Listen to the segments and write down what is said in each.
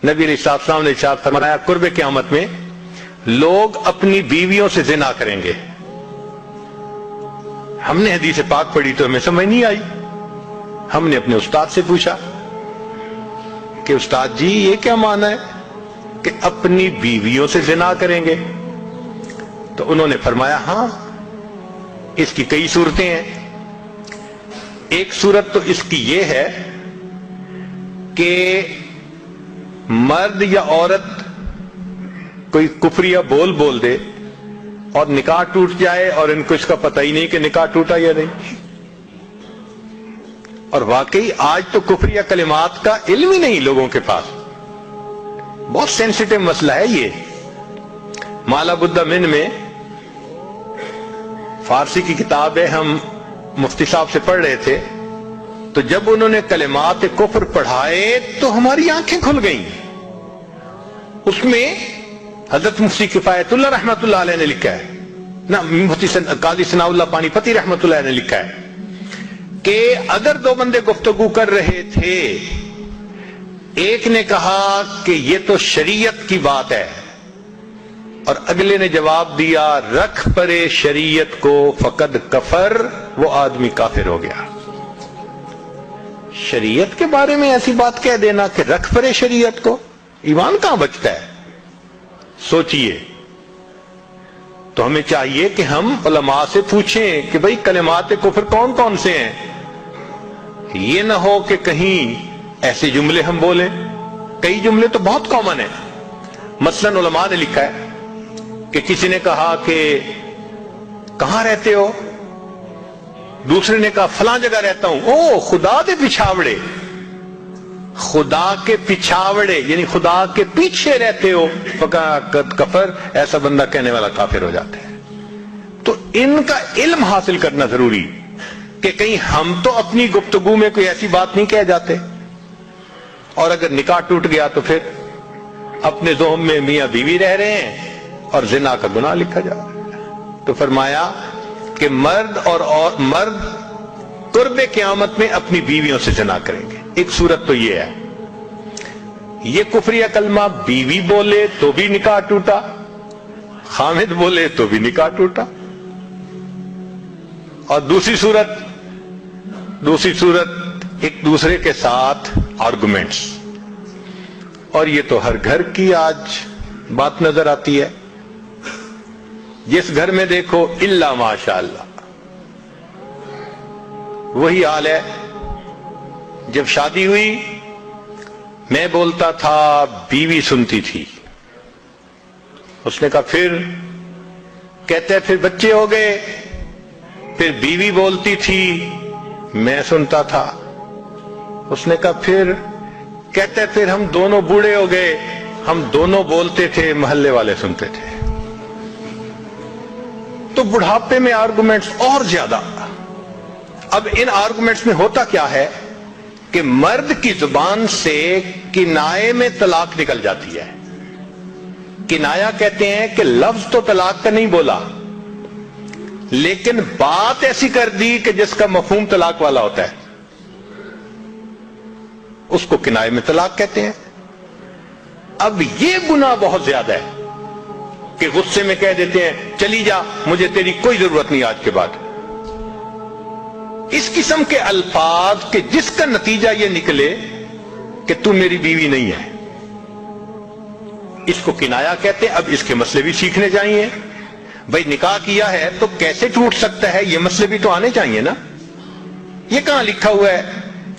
نبی علیہ السلام نے ارشاد فرمایا قرب قیامت میں لوگ اپنی بیویوں سے زنا کریں گے. ہم نے حدیث پاک پڑھی تو ہمیں سمجھ نہیں آئی. ہم نے اپنے استاد سے پوچھا کہ استاد جی یہ کیا معنی ہے کہ اپنی بیویوں سے زنا کریں گے؟ تو انہوں نے فرمایا ہاں اس کی کئی صورتیں ہیں. ایک صورت تو اس کی یہ ہے کہ مرد یا عورت کوئی کفریہ بول دے اور نکاح ٹوٹ جائے اور ان کو اس کا پتہ ہی نہیں کہ نکاح ٹوٹا یا نہیں. اور واقعی آج تو کفریہ کلمات کا علم ہی نہیں لوگوں کے پاس. بہت سینسیٹیو مسئلہ ہے یہ. مالا بدہ من میں فارسی کی کتاب ہے, ہم مفتی صاحب سے پڑھ رہے تھے, تو جب انہوں نے کلمات کفر پڑھائے تو ہماری آنکھیں کھل گئیں. اس میں حضرت مفتی کفایت اللہ رحمۃ اللہ علیہ نے لکھا ہے, نہ مفتی قاضی ثناء اللہ پانی پتی رحمۃ اللہ علیہ نے لکھا ہے کہ اگر دو بندے گفتگو کر رہے تھے, ایک نے کہا کہ یہ تو شریعت کی بات ہے اور اگلے نے جواب دیا رکھ پرے شریعت کو فقد کفر, وہ آدمی کافر ہو گیا. شریعت کے بارے میں ایسی بات کہہ دینا کہ رکھ پرے شریعت کو, ایمان کہاں بچتا ہے؟ سوچئے. تو ہمیں چاہیے کہ ہم علماء سے پوچھیں کہ بھئی کلمات کفر کون کون سے ہیں. یہ نہ ہو کہ کہیں ایسے جملے ہم بولیں. کئی جملے تو بہت کامن ہیں. مثلاً علماء نے لکھا ہے کہ کسی نے کہا کہ کہاں رہتے ہو؟ دوسرے نے کہا فلاں جگہ رہتا ہوں. او خدا دے پچھاوڑے, خدا کے پچھاوڑے یعنی خدا کے پیچھے رہتے ہو, فقط کفر, ایسا بندہ کہنے والا کافر ہو جاتا ہے. تو ان کا علم حاصل کرنا ضروری کہ کہیں ہم تو اپنی گفتگو میں کوئی ایسی بات نہیں کہہ جاتے, اور اگر نکاح ٹوٹ گیا تو پھر اپنے ذہن میں میاں بیوی رہ رہے ہیں اور زنا کا گناہ لکھا جا رہا ہے. تو فرمایا کہ مرد قرب قیامت میں اپنی بیویوں سے زنا کریں گے. ایک صورت تو یہ ہے, یہ کفریہ کلمہ بیوی بولے تو بھی نکاح ٹوٹا, خامد بولے تو بھی نکاح ٹوٹا. اور دوسری صورت ایک دوسرے کے ساتھ آرگومنٹس, اور یہ تو ہر گھر کی آج بات نظر آتی ہے. جس گھر میں دیکھو الا ماشاء اللہ وہی حال ہے. جب شادی ہوئی میں بولتا تھا, بیوی سنتی تھی. اس نے کہا پھر, کہتے پھر بچے ہو گئے, پھر بیوی بولتی تھی میں سنتا تھا. اس نے کہا پھر, کہتے پھر ہم دونوں بوڑھے ہو گئے, ہم دونوں بولتے تھے محلے والے سنتے تھے. تو بڑھاپے میں آرگومنٹس اور زیادہ. اب ان آرگومنٹس میں ہوتا کیا ہے کہ مرد کی زبان سے کنائے میں طلاق نکل جاتی ہے. کنایا کہتے ہیں کہ لفظ تو طلاق کا نہیں بولا, لیکن بات ایسی کر دی کہ جس کا مفہوم طلاق والا ہوتا ہے, اس کو کنائے میں طلاق کہتے ہیں. اب یہ گناہ بہت زیادہ ہے کہ غصے میں کہہ دیتے ہیں چلی جا, مجھے تیری کوئی ضرورت نہیں آج کے بعد. اس قسم کے الفاظ کہ جس کا نتیجہ یہ نکلے کہ تو میری بیوی نہیں ہے, اس کو کنایا کہتے ہیں. اب اس کے مسئلے بھی سیکھنے چاہیے. بھئی نکاح کیا ہے تو کیسے ٹوٹ سکتا ہے, یہ مسئلے بھی تو آنے چاہیے نا. یہ کہاں لکھا ہوا ہے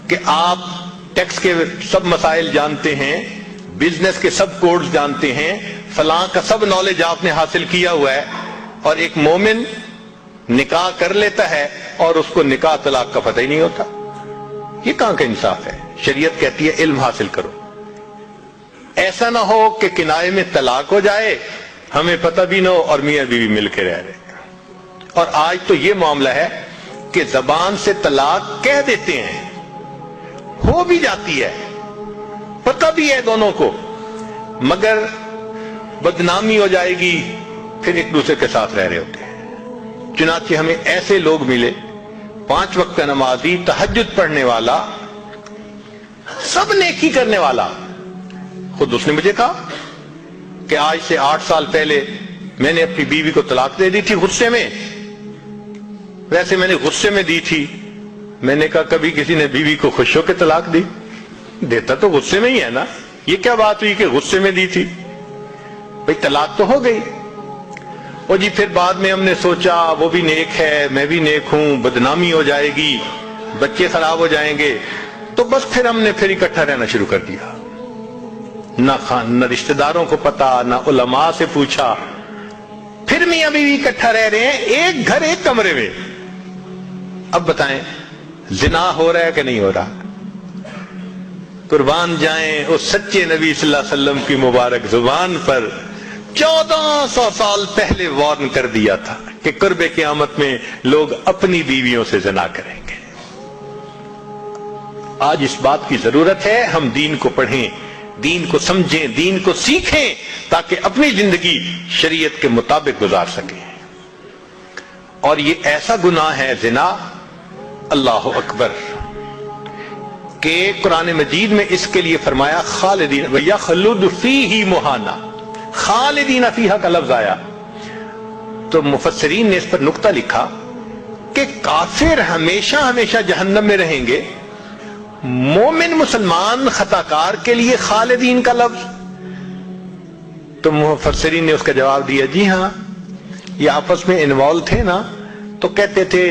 کہ آپ ٹیکس کے سب مسائل جانتے ہیں, بزنس کے سب کوڈز جانتے ہیں, فلاں کا سب نالج آپ نے حاصل کیا ہوا ہے, اور ایک مومن نکاح کر لیتا ہے اور اس کو نکاح طلاق کا پتہ ہی نہیں ہوتا. یہ کہاں کا انصاف ہے؟ شریعت کہتی ہے علم حاصل کرو. ایسا نہ ہو کہ کنائے میں طلاق ہو جائے, ہمیں پتہ بھی نہ ہو اور میاں بیوی مل کے رہ رہے. اور آج تو یہ معاملہ ہے کہ زبان سے طلاق کہہ دیتے ہیں, ہو بھی جاتی ہے, پتہ بھی ہے دونوں کو, مگر بدنامی ہو جائے گی, پھر ایک دوسرے کے ساتھ رہ رہے ہوتے ہیں. چنانچہ ہمیں ایسے لوگ ملے, 5 وقت کا نمازی, تہجد پڑھنے والا, سب نیکی کرنے والا, خود اس نے مجھے کہا کہ آج سے 8 سال پہلے میں نے اپنی بیوی کو طلاق دے دی تھی غصے میں. ویسے میں نے غصے میں دی تھی. میں نے کہا کبھی کسی نے بیوی کو خوش ہو کے طلاق دی؟ دیتا تو غصے میں ہی ہے نا. یہ کیا بات ہوئی کہ غصے میں دی تھی؟ بھئی طلاق تو ہو گئی. اور جی پھر بعد میں ہم نے سوچا وہ بھی نیک ہے میں بھی نیک ہوں, بدنامی ہو جائے گی, بچے خراب ہو جائیں گے, تو بس پھر ہم نے پھر اکٹھا رہنا شروع کر دیا. نہ رشتہ داروں کو پتا, نہ علماء سے پوچھا. پھر میاں بیوی اکٹھا رہ رہے ہیں ایک گھر ایک کمرے میں. اب بتائیں زنا ہو رہا ہے کہ نہیں ہو رہا؟ قربان جائیں اس سچے نبی صلی اللہ علیہ وسلم کی مبارک زبان پر 1400 سال پہلے وارن کر دیا تھا کہ قرب قیامت میں لوگ اپنی بیویوں سے زنا کریں گے. آج اس بات کی ضرورت ہے ہم دین کو پڑھیں, دین کو سمجھیں, دین کو سیکھیں تاکہ اپنی زندگی شریعت کے مطابق گزار سکیں. اور یہ ایسا گناہ ہے زنا, اللہ اکبر, کہ قرآن مجید میں اس کے لیے فرمایا خالدین وَيَخْلُدُ فِيهِ مُحَانَا. خالدین فیہا کا لفظ آیا تو مفسرین نے اس پر نقطہ لکھا کہ کافر ہمیشہ ہمیشہ جہنم میں رہیں گے, مومن مسلمان خطاکار کے لیے خالدین کا لفظ. تو مفسرین نے اس کا جواب دیا جی ہاں, یہ آپس میں انوالو تھے نا, تو کہتے تھے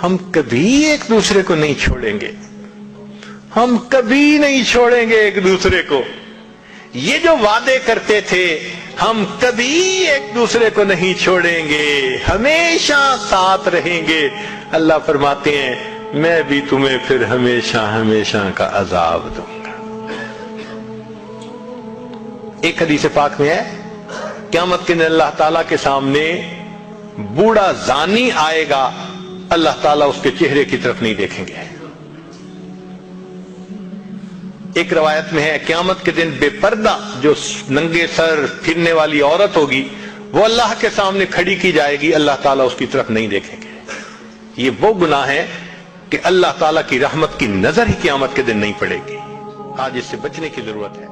ہم کبھی ایک دوسرے کو نہیں چھوڑیں گے, ہم کبھی نہیں چھوڑیں گے ایک دوسرے کو. یہ جو وعدے کرتے تھے ہم کبھی ایک دوسرے کو نہیں چھوڑیں گے, ہمیشہ ساتھ رہیں گے, اللہ فرماتے ہیں میں بھی تمہیں پھر ہمیشہ ہمیشہ کا عذاب دوں گا. ایک حدیث پاک میں ہے قیامت کے دن اللہ تعالیٰ کے سامنے بوڑھا زانی آئے گا, اللہ تعالیٰ اس کے چہرے کی طرف نہیں دیکھیں گے. ایک روایت میں ہے قیامت کے دن بے پردہ جو ننگے سر پھرنے والی عورت ہوگی وہ اللہ کے سامنے کھڑی کی جائے گی, اللہ تعالیٰ اس کی طرف نہیں دیکھیں گے. یہ وہ گناہ ہے کہ اللہ تعالیٰ کی رحمت کی نظر ہی قیامت کے دن نہیں پڑے گی. آج اس سے بچنے کی ضرورت ہے.